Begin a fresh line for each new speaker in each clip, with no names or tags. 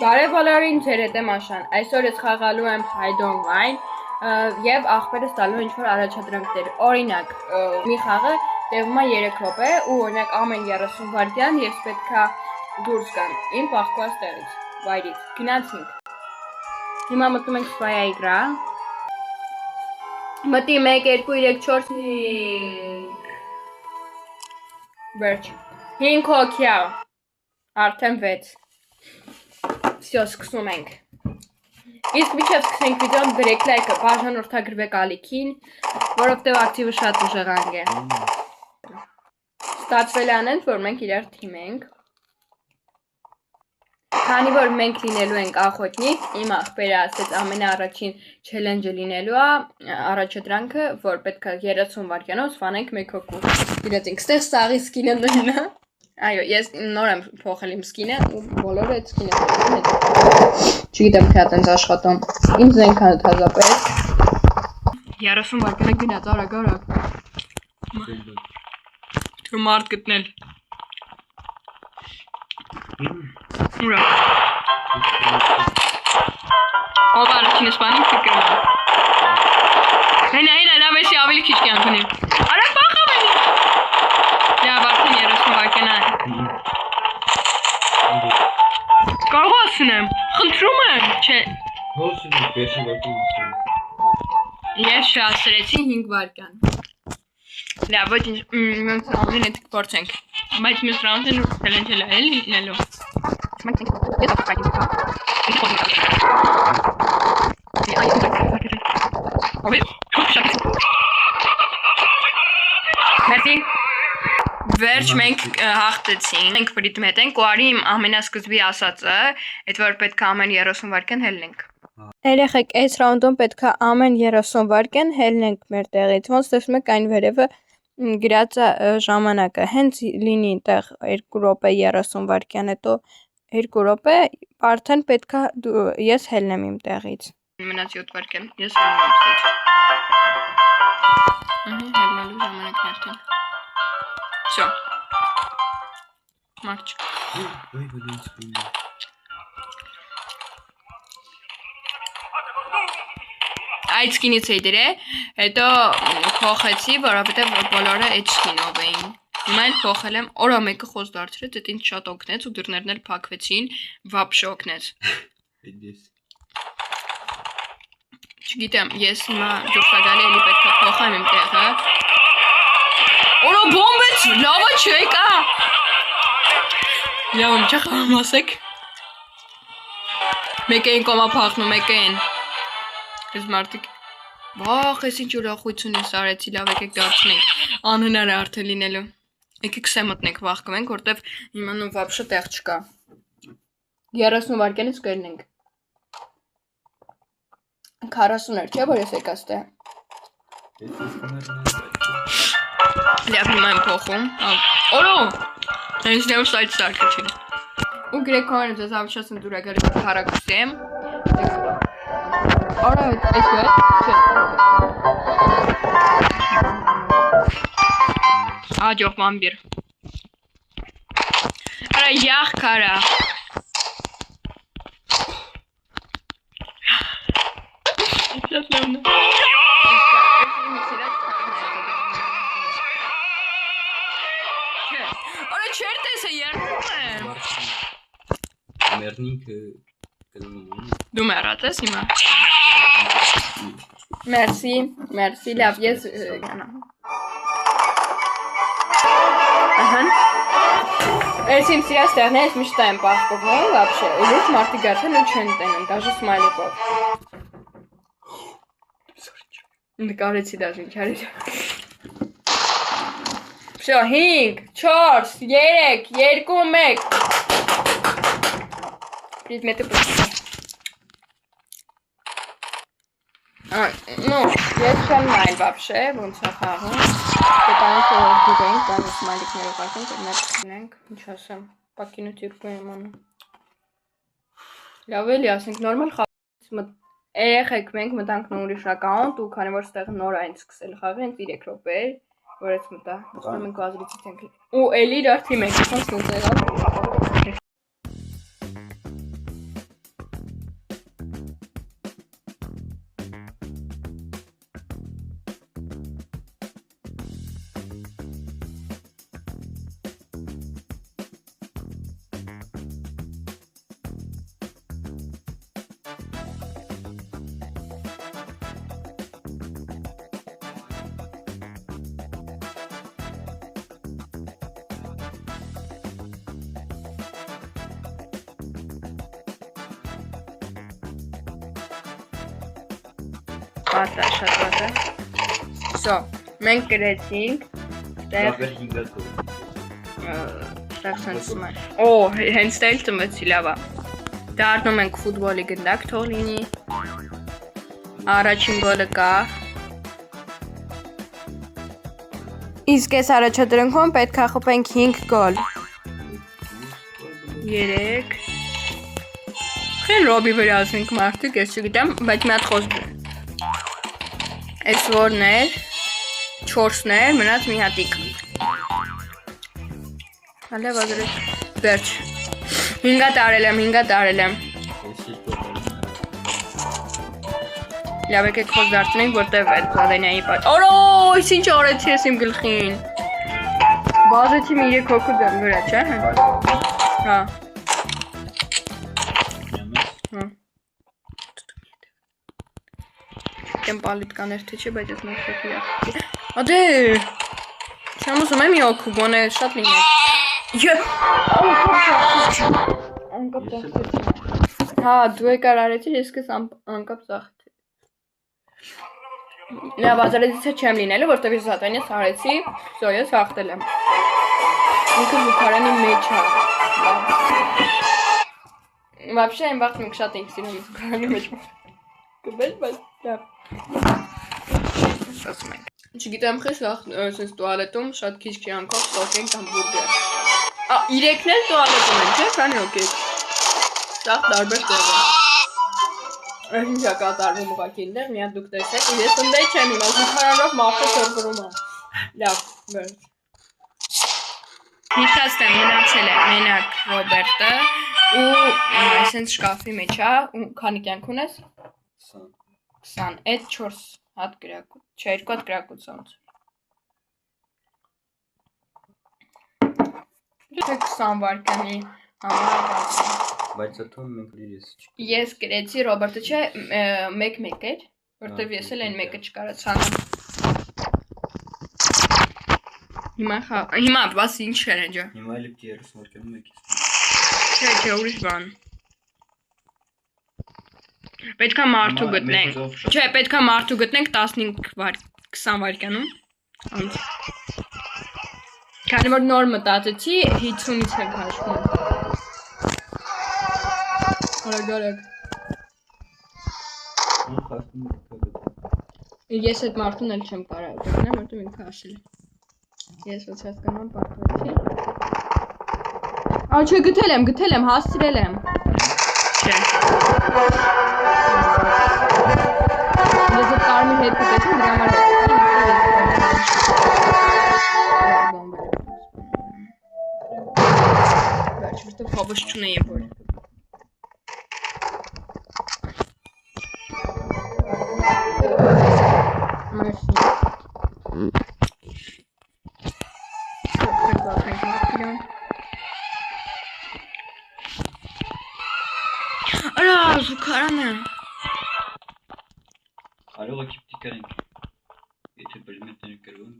Բարև բոլորին, ձեր հետ եմ Աշան։ Այսօր ես խաղալու եմ Hide Online եւ աղբերս տալու ինչ-որ առաջադրանքներ։ Օրինակ, մի խաղը տևում է 3 րոպե ու օրինակ ամեն 30 վայրկյան ես պետքա դուրս գամ իմ պահկված տեղից, վայրից։ Գնացինք։ Հիմա մտնում ենք Spy игра։ Մտի 1 2 3 4 5 Վերջ։ 5 հոգյա։ Արդեն 6 Всё, սկսում ենք։ Իսկ միջև սկսենք վիդեոն դրեք լայքը, բաժանորդագրվեք ալիքին, որովհետև ակտիվը շատ ուժեղանք է։ Ստացվել է անենք, որ մենք իրար թիմ ենք։ Քանի որ մենք լինելու ենք ախոտնիկ, իմ աղբերը ասեց ամենաառաջին չելենջը լինելու է, առաջադրանքը, որ պետք է 30 վայրկյանով սվանենք 1 հոգու։ Գնացինք, ստեղ սաղի սկինը նույնն է։ Այո, ես նոր եմ փոխել իմ սկինը ու բոլորը այդ սկինը փոխել են։ Չգիտեմ թե այդպես աշխատում։ Ինձ այնքան հազապես 30 վայրկանը գնաց արագ։ Դու մարդ գտնել։ Ուրա։ Ով առաջին սպանի ֆիկրը։ Հենա լավ էսի ավելի քիչ կյանք ունի։ Արա բախա մենի։ Լավ արդեն 30 վայրկյան է։ Կարող ասնեմ, խնդրում եմ, չէ։
Հոսին վերջին վայրկյան։
Ես շահսրեցի 5 վայրկյան։ Լավ, ոչինչ, մենք ամեն հետ փորձենք։ Բայց մյուս ռաունդն ու չելենջը էլ լինելու։ Մենք ես ապակայում կա։ Ինչ խոսում Մերսի։ Վերջ մենք հաղթեցինք, մենք պրիտմետ ենք ու արի իմ ամենասկզբի ասածը, այդ որ պետք է ամեն 30 վայրկյան հելնենք։ Երեխեք, այս ռաունդում պետք է ամեն 30 վայրկյան հելնենք մեր տեղից, ոնց տեսնում եք այն վերևը գրած է ժամանակը, հենց լինի տեղ 2 րոպե 30 վայրկյան, հետո 2 րոպե արդեն պետք է ես հելնեմ իմ տեղից։ Մնաց 7 վայրկյան, ես հելնում ստեջ։ Հելնելու ժամանակն արդեն։ Всё։ Մարչ։ Այդ սկինից էի դրե, հետո փոխեցի, որովհետև բոլորը այդ սկինով էին։ Հիմա էլ փոխել եմ, օրա մեկը խոս դարձրեց, այդ ինձ շատ օգնեց ու դռներն էլ փակվեցին, վապշ օգնեց։ Չգիտեմ, ես հիմա դուրսագալի էլի պետք է փոխեմ իմ տեղը։ Օրա բոմբեց, լավա չեկա։ Լավ, իմ չխաղում ասեք։ Մեկ էին կոմա փախնում, մեկ էին։ Ես մարդիկ, վախ, ես ինչ ուրախություն ես արեցի, լավ եկեք դարձնենք, անհնար է արդեն լինելու։ Եկեք սե մտնենք վախկվենք, որտև հիմա նու վապշը տեղ չկա։ 30 վայրկյանից կելնենք։ 40 էր, չէ, որ ես եկա ստե։ Լավ, հիմա եմ փոխում։ Օրո, հենց նեմ սայթ սարկը չի։ Ու գրեքորը ձեզ ավշասն դուր է գալի հարակուսեմ։ Ora, eso es. Աջող վամբիր։ Արա յախ կարա։ Сейчас լավն է։ Արա չեր տեսա երբում եմ։
Մերնինքը
Դու մեռած ես հիմա։ Մերսի, լավ, ես Այս իմ սիրած տեղն է, ես միշտ եմ պահկովում, վապշե, ուլուր մարդիկ արդեն ու չեն տենում, դաժը սմայլիկով։ Նկարեցի դաժ ինչ արիր։ Всё, 5, 4, 3, 2, 1 Предметы просто. Ну, я չեմ вообще, ոնց է խաղում։ Պետանք դուրենք, բան սմայլիկներով ակենք, ներքնենք, ինչ ասեմ, պակինը տիրկու եմ անում։ Լավ էլի, ասենք, նորմալ խաղում, երեխեք մենք մտանք նոր ուրիշ ակաունտ ու քանի որ ստեղ նոր այն սկսել խաղը, հենց 3 րոպե էր, որ ես մտա, ուսնում ենք ազրիցից ենք։ Ու էլի իրար թիմ ենք, ոնց եղավ։ Շատ է։ Սո, մենք գրեցինք
Դեռ 5 կող։
Սակսանցում է։ Օ, հենց դա էլ ծմեցի լավ է։ Դառնում ենք ֆուտբոլի գնդակ թող լինի։ Առաջին գոլը կա։ Իսկ այս առաջադրնքում պետք է խփենք 5 գոլ։ 3 Խեն Ռոբի վրացինք մարդիկ, ես չգիտեմ, բայց մի հատ խոսք։ Այս որն էր 4-ներ, մնաց մի հատիկ։ Հալև ագրեք, վերջ։ 5 տարել եմ։ Լավ եկեք խոս դարձնենք, որտև այդ Զադենյայի պար։ Օրո, այս ինչ արեցի ես իմ գլխին։ Բազեցի մի 3 հոգու դեմ վրա, չէ՞։ Հա։ Չեմ պալիտկաներ թե չէ, բայց ես մոքրոքի ախտի։ Ադե, չեմ ուզում եմ մի հոգու, գոնե շատ լինեք։ Անկապ ծախտեցի։ Հա, դու եկար արեցի, ես կես անկապ ծախտի։ Լավ, ազարեցիցը չեմ լինելու, որտև ես Զադանյաս արեցի, սո ես հաղթել եմ։ Ինքը Զուքարյանի մեջ է։ Вообще, այն վաղտ մենք շատ ենք սիրում Զուքարյանի մեջ։ Կբել, բայց լավ։ Չգիտեմ խես սենց տուալետում շատ քիչ անգամ ստոկենք համբուրգեր։ 3-ն էլ տուալետում են, չէ՞, քանի հոգի։ Սաղ տարբեր տեղ են։ Այս ինչ է կատարվում ուղղակի ինտեղ, մի հատ դուք տեսեք, ես ընդեյ չեմ իմա, Զուքարանով մարդը սրբրում է։ Լավ, վերջ։ Հիշացնեմ, մնացել է մենակ Ռոբերտը ու այսենց շկաֆի մեջ է, ու քանի կյանք ունես։ 20, այդ 4 հատ գրակուց, չէ 2 հատ գրակուցանց։ Դե 20 վարկանի համար բացի։
Բայց աթում մենք լիրես չկի։
Ես գրեցի Ռոբերտը չէ 1-1 էր, որտև ես էլ այն 1-ը չկարացանեմ։ Հիմա բաս ինչ էր էջա։
Հիմա էլ 30 վարկանում եք։
Չէ, ուրիշ բան։ Պետքա մարդու գտնենք։ Չէ, պետքա մարդու գտնենք 15 20 վարկանում։ Քանի որ նոր մտածեցի 50-ից եմ հաշվում։ Արագ։ Ես այդ մարդուն էլ չեմ կարող գտնեմ, որտեղ ինքը ասել է։ Ես ոնց հասկանամ պարտվեցի։ Չէ, գտել եմ, հասցրել եմ։ Չէ։ Ես այդ կարմիր հետ գտեցի, դրա համար վերջ, որտեղ փաբս չունեի որ։ Արա, Զուքարյանը։
Կարող եք տիկարենք։ Եթե բրմետները կրվում։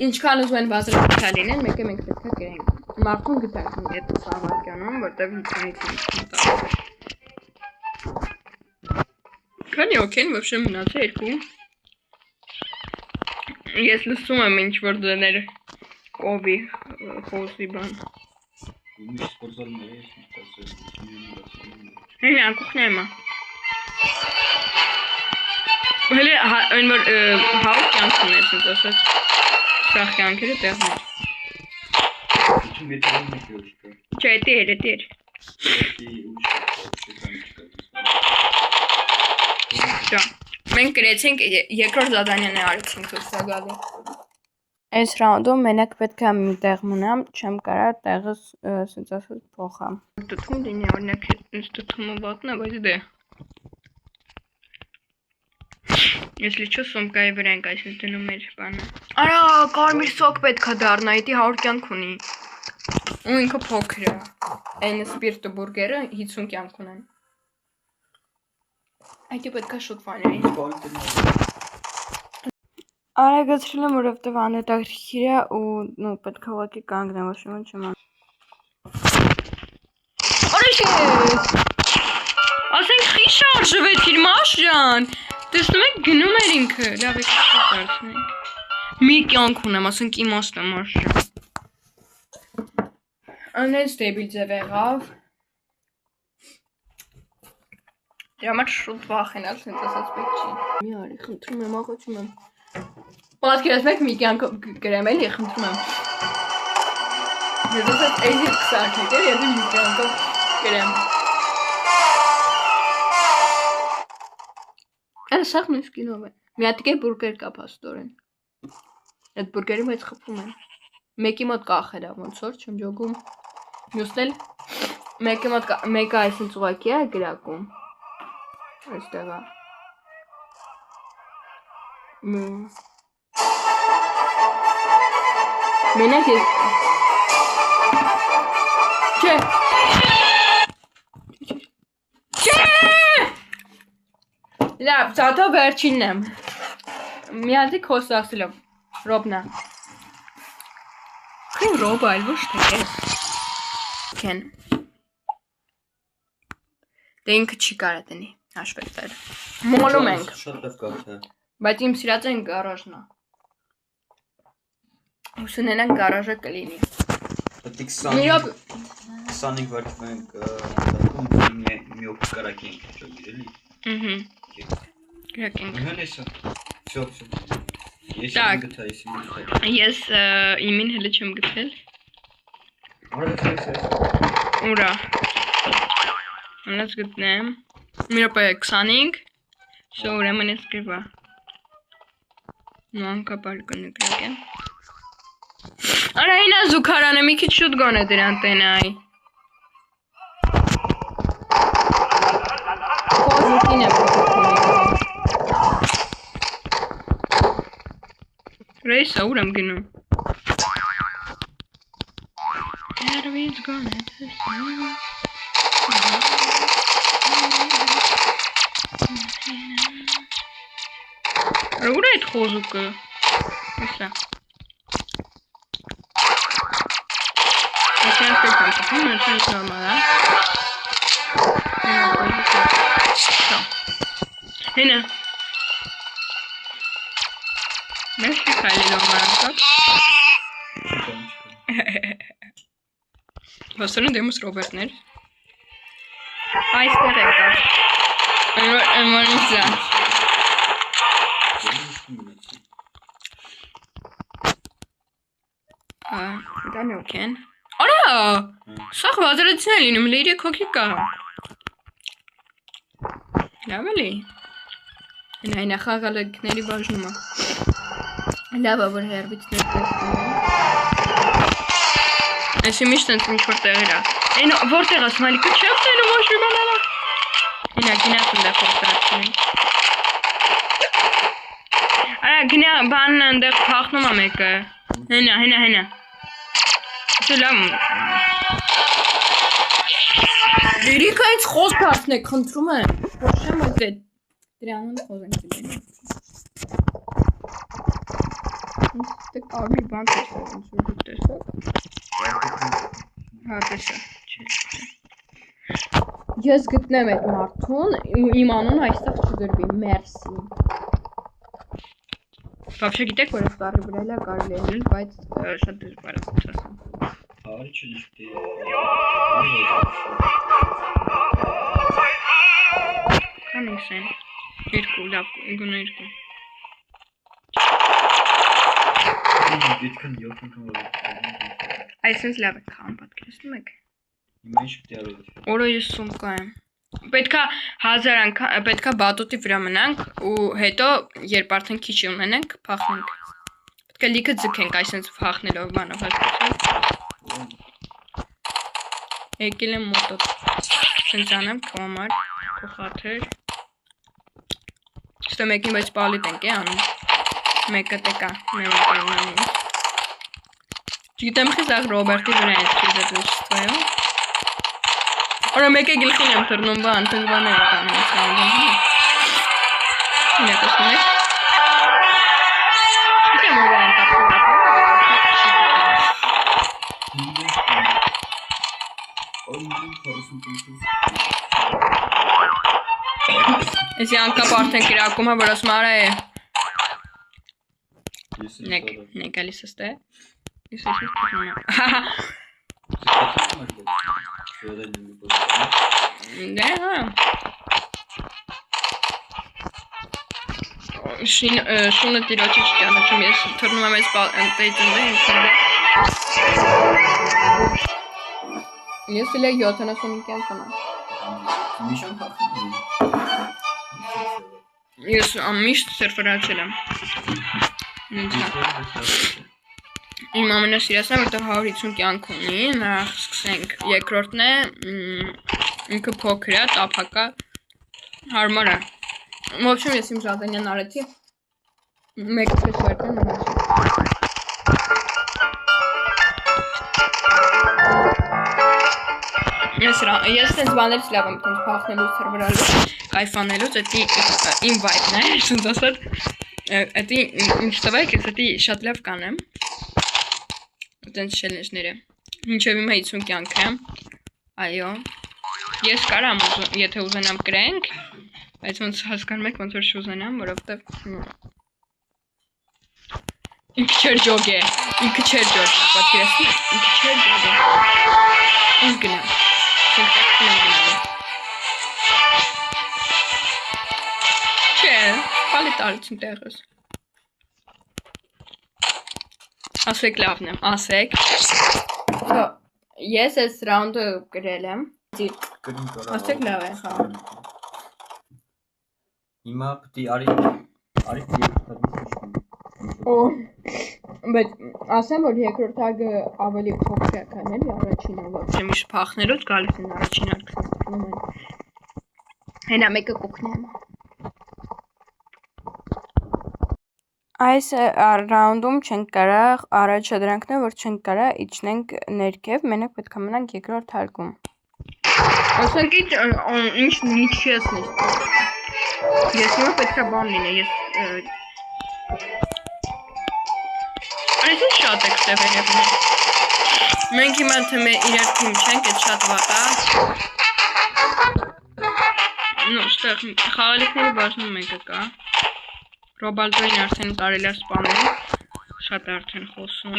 Ինչքան ուզում են բազրակա լինեն, մեկը մենք պետք է գրենք։ Մարդուն գտանք այդ 20 վարկյանում, որտեղ 50-ից մտա։ Քանի օքեն, вообще մնացել 2։ Ես լսում եմ ինչ որ դներ կովի խոսի բան։
Ումիշ սպորտզալներ ես ասել։
Հենա կուխնեմա։ Հələ այն որ հավ կյանքն էր ասած։ Սաղ կյանքերը տեղներ։
Ինչու մետրոն եք յոշկա։
Չէ, դեր։ Մենք գրեցինք երկրորդ Զադանյանը արեցինք սոսիալի։ Այս ռաունդում մենակ պետք է մի տեղ մնամ, չեմ կարող տեղս ասած փոխամ։ Դու լինի օրինակ ինձ դու վատնա, բայց դե։ Если что, սոմկայի վրա ենք այսպես դնում մեր բանը։ Արա, կարմիր սոկ պետք է դառնա, դա 100 կյանք ունի։ Ու ինքը փոքր է։ Այն սպիրտը բուրգերը 50 կյանք ունեն։ Այդ պետք է շուտ վաների։ Արա գցրել եմ, որովհետև անհետաքրքիր է ու պետք է ուղղակի կանգնեմ, ոչ ոք չեմ անում։ Արա շես։ Ասենք խիշար շվեցիր մաշ ջան։ Տեսնում եք գնում էր ինքը, լավ եք դարձնենք։ Մի կյանք ունեմ, ասենք իմաստը մարշը։ Անենց դեբիլ ձև եղավ։ Դրա համար շուտ վախենալ, սենց ասած պետք չի։ Մի արի, խնդրում եմ, աղոթում եմ։ Պատկերացնեք մի կյանք գրեմ էլի, խնդրում եմ։ Ես ասած էզի կսարքեք էլ, եթե մի կյանքով գրեմ։ Այն սաղ մինչ կինով է։ Մի հատիկ է բուրգեր կա պաստորեն։ Այդ բուրգերի մեջ խփում են։ Մեկի մոտ կախել է, ոնց որ չեմ ջոգում։ Մյուսն էլ մեկը այսինչ ուղակի է գրակում։ Այստեղ է։ Մենակ ես։ Չէ։ Լավ, ծաթո վերջինն եմ։ Մի հատիկ խոսացելով։ Ռոբնա։ Քեն Ռոբ այլ ոչ թե ես։ Քեն։ Դե ինքը չի կարա տնի, հաշվեք տալ։ Մոլում ենք։
Շատ լավ կապ է։
Բայց իմ սիրած են գարաժն է։ Ուսունենան գարաժը կլինի։
Պետք 25 վարդ մենք մի օգ կարակենք ճոգիրելի։
Գրակենք։
Հենց Всё.
Ես իմին հələ չեմ գտել։ Ուրա։ Անց գտնեմ։ Մի րոպե 25։ Շո ուրեմն ես գրվա։ Նոանկա բալկոնը գրակեմ։ Արա ինա զուգարանը մի քիչ շուտ գոնե դրան տենայ։ Կոզուկին է Ռեյսա ուր եմ գնում։ Երվից գոնե տեսնում։ Ուր է այդ խոզուկը։ Հեսա։ Ես ես կգամ, ես նորմալ է։ Հենա։ Մերսի քայլելով մարանկակ։ Վասրուն դեմուս Ռոբերտներ։ Այստեղ եկավ։ Էմանիցա։ Դա նոք են։ Արա, սաղ վազրացին է լինում, լիրի կոքի կա։ Լավ էլի։ Հենայնա խաղալակների բաժնում է։ Լավ է, որ հերվից ներկայացնում ենք։ Այսի միշտ ընց ինչ-որ տեղեր է։ Այն որտեղ ասում ալիքը չեմ տենում ոչի բանալա։ Հենա գինաս ընդեղ խոստարացնենք։ Արա գինա բանն ընդեղ պախնում է մեկը։ Հենա։ Չէ լավ։ Լիրիկը ինձ խոս պարտնեք, խնդրում եմ։ Ոչ եմ ոք է դրանուն խոզ ենք դիլեն։ Դե կարմիր բան տեսավ, ոնց որ դուք տեսավ։ Հա, տեսա։ Ես գտնեմ այդ մարդուն, իմ անուն այստեղ չգրվի, մերսի։ Вообще գիտեք, որ այս տառի վրա էլա կարելի է լինել, բայց շատ դժվար է ասեմ։
Արի չնիշտի։
Կանենք սեն։ Երկու, լավ, գունը երկու։
Դիտքն յոթ ընկնող։
Այսինչ լավ է քան պատկերացնում եք։
Հիմա ինչ պետք է արել։
Օրը ես սումկա եմ։ Պետքա 1000 անգամ, պետքա բատուտի վրա մնանք ու հետո երբ արդեն քիչ ունենանք, փախնենք։ Պետքա լիքը ձգենք, այսինչ փախնելով բանով հասկացա։ Եկել եմ մոտոտ։ Սենց անեմ քո համար, քո խաթր։ Ստո մեկին բայց պալիտ ենք է անում։ Մեկը տեկա, նեմակայնային։ Չգիտեմ խիզաղ Ռոբերտի վրա ես կիզետուստվայում։ Ora meke gilkhin եմ թռնում բան, թզվաներ անում ես անում։ Ինա տեսնում եք։ Չգիտեմ ով այն կապտուրա։ Էսի անկապ արդեն կիրակում է, որ ասում արա է։ Նեք ալիս աստե։ Ես ես փոխում եմ։ Դե հա։ Շունը տիրոջի չճանաչում, ես թռնում եմ այս տեյցնդը ինքնը։ Ես էլ 75 կյանք ունեմ։
Միշան փախնում եմ։
Ես ամիշտ սերֆերացել եմ։ Իմ ամենասիրածն է, որտեղ 150 կյանք ունի, նախ սկսենք, երկրորդն է, ինքը փոքր է, տափակ է, հարմար է։ Ոբշեմ ես իմ ժազենյան արեցի, մեկ չես վարկան մնացի։ Ես տենց բաներից լավ եմ, տենց պախնելուց սրվրալուց, կայֆանելուց, էտի իմ վայբն է, սենց ասած, էտի ինչ տվայք, ես էտի շատ լավ կանեմ, տենց շելնեջները, մինչև իմ 50 կյանք եմ, այո, ես կարամ, եթե ուզենամ կրենք, բայց ոնց հասկանում եք, ոնց որ շուզենամ, որովհետև ինքը չեր ջոգ է, ինքը չեր ջոգ, պատկերացնում եք, ինքը չեր ջոգ է, ինք գնամ, չէ, պալի տարություն տեղս, ասեք լավն եմ, ասեք, ես ես ռաունդը գրել եմ, ասեք լավ է, խա,
հիմա պտի արի
բայց ասեմ, որ երկրորդ հագը ավելի փոքր է կանել առաջինը, ոբշե միշտ փախնելուց գալիս են առաջին հագը ստնում են, հենա մեկը կուքնեմ։ Այս ռաունդում չենք կարող, առաջը դրանքն է, որ չենք կարող իջնենք ներքև, մենակ պետք է մնանք երկրորդ հարկում։ Ասենք ինչ չես նիշտ։ Ես հիմա պետք է բան լինե, ես Այս ինչ շատ եք ստեղել եղնում։ Մենք հիմա թե իրար թիմ չենք, էդ շատ վատ է։ Նո, ստեղ խաղալիքների բաժնում մեկը կա։ Ռոբալդոին արդեն կարելի է սպանել, շատ արդեն խոսում։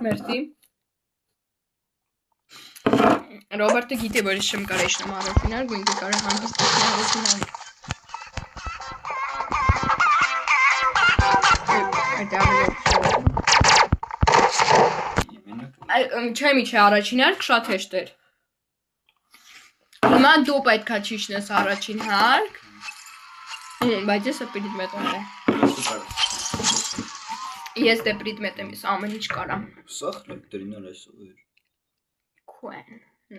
Մերսի։ Ռոբերտը գիտի, որ ես չեմ կարող իջնեմ առաջինար, ու ինքը կարող հանգիստ իջնել առաջինար։ Չեմ իջե առաջին հարկ, շատ հեշտ էր։ Հիմա դու պետք է չիջնես առաջին հարկ, բայց ես պրիդմետ եմ։ Ես դե պրիդմետ եմ, ես ամեն ինչ կարամ։
Սաղ դրինար այսով էր։
Քուեն,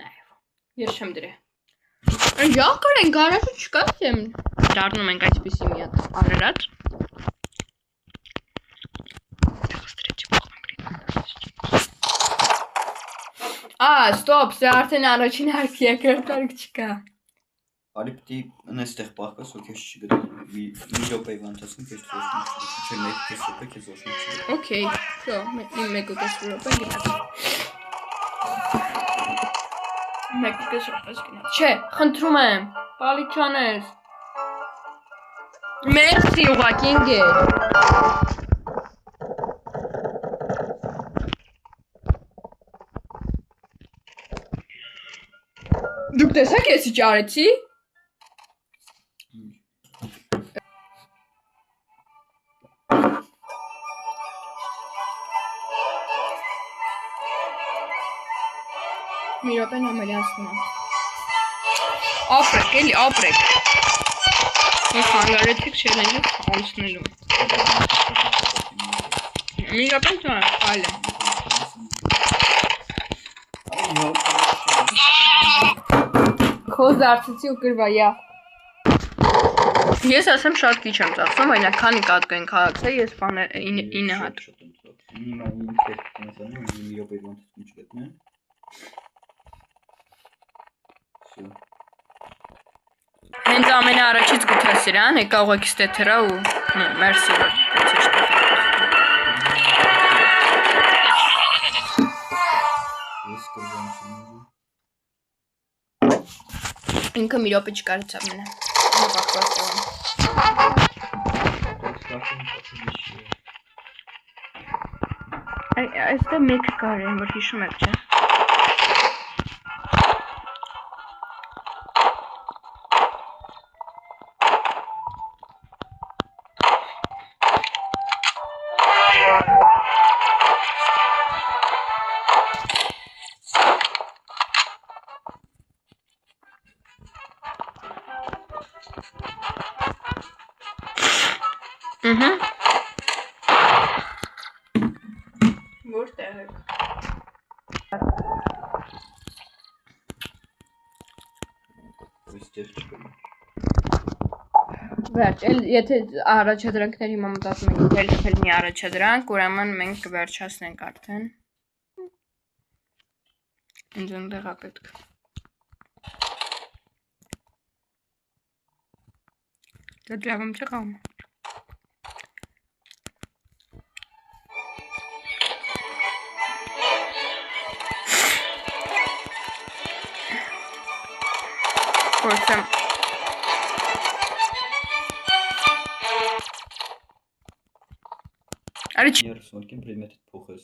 նայվ, ես չեմ դրե։ Յակար են, գարաժը չկա եմ։ Դարնում ենք այսպիսի մի հատ արարած։ Ստոպ, սա արդեն առաջին հարկ երկրորդ հարկ չկա։
Արի պտի նստեղ պահկաս, որ քեզ չգրի, մի րոպեի վանթասում քեզ թողնում չէ, մեկ կես րոպե քեզ ոչինչ չգրի։
Okay, so, իմ մեկը կես րոպե գնաց։ Մեկը կես րոպես գնաց։ Չէ, խնդրում եմ, պալի չանես։ Մերսի ուղղակի ինգեր։ Դուք տեսակ ես ինչ արեցի։ Մի րոպեն ամելյացնում եմ։ Ապրեք, էլի, ապրեք։ Ես հանգարեցիք չելենջը անցնելու։ Մի րոպեն թող այլ եմ։ Քոզ դարձեցի ու գրվա, յա։ Ես ասեմ շատ քիչ եմ ծախսում, այնակ քանի կատկ են քաղաքցե, ես բաներ 9 հատ։
Հիմա ինձ պետք է տենսանում, մի րոպեի վանթասում չգտնեմ։ Հենց
ամենաառաջից գուտա սրան, եկա ուղղակի ստեթերա ու մերսի որ Ինքը մի րոպե չկարողացավ մնա։ Այստեղ մեկը կար են, որ հիշում եք, չէ։ Որտեղ եք։
Այստեղ չկա։
Վերջ, եթե առաջադրանքների հիմա մտածում ենք դել մի առաջադրանք, ուրեմն մենք կվերջացնենք արդեն։ Ինձ ընդեղ է պետք։ Դա լավում չկամ։ Փորձեմ։ Արի
30 վարկյան պրեդմետը փոխես։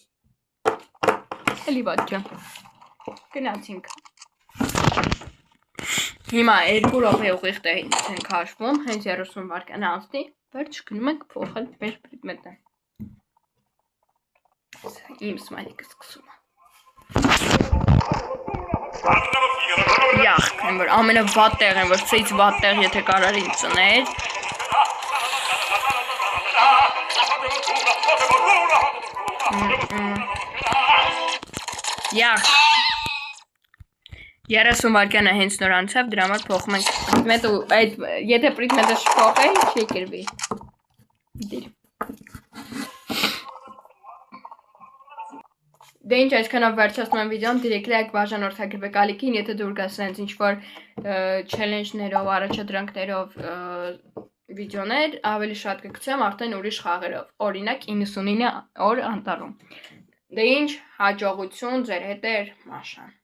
Էլի բաճա։ Գնացինք։ Հիմա 2 րոպե ուղիղ տեղից ենք հաշվում, հենց 30 վարկյան անցնի, վերջ գնում ենք փոխել մեր պրեդմետը։ Իմ սմայլիկը սկսում է։ Յախք, են որ ամենավատ տեղ են, որ ծից վատ տեղ եթե կարար ինձ ծներ։ Յախք։ 30 վարկյանը հենց նոր անցավ, դրա համար փոխում ենք պրիդմետը, եթե պրիդմետը չփոխեի, չի կրվի։ Դիր։ Դե ինչ այսքանով վերջացնում եմ վիդեոն, դիրեք լայք, բաժանորդագրվեք ալիքին, եթե դուր գա սենց ինչ-որ չելենջներով, առաջադրանքներով վիդեոներ, ավելի շատ կգցեմ արդեն ուրիշ խաղերով, օրինակ 99 օր անտառում։ Դե ինչ, հաջողություն, ձեր հետ էր Մաշան։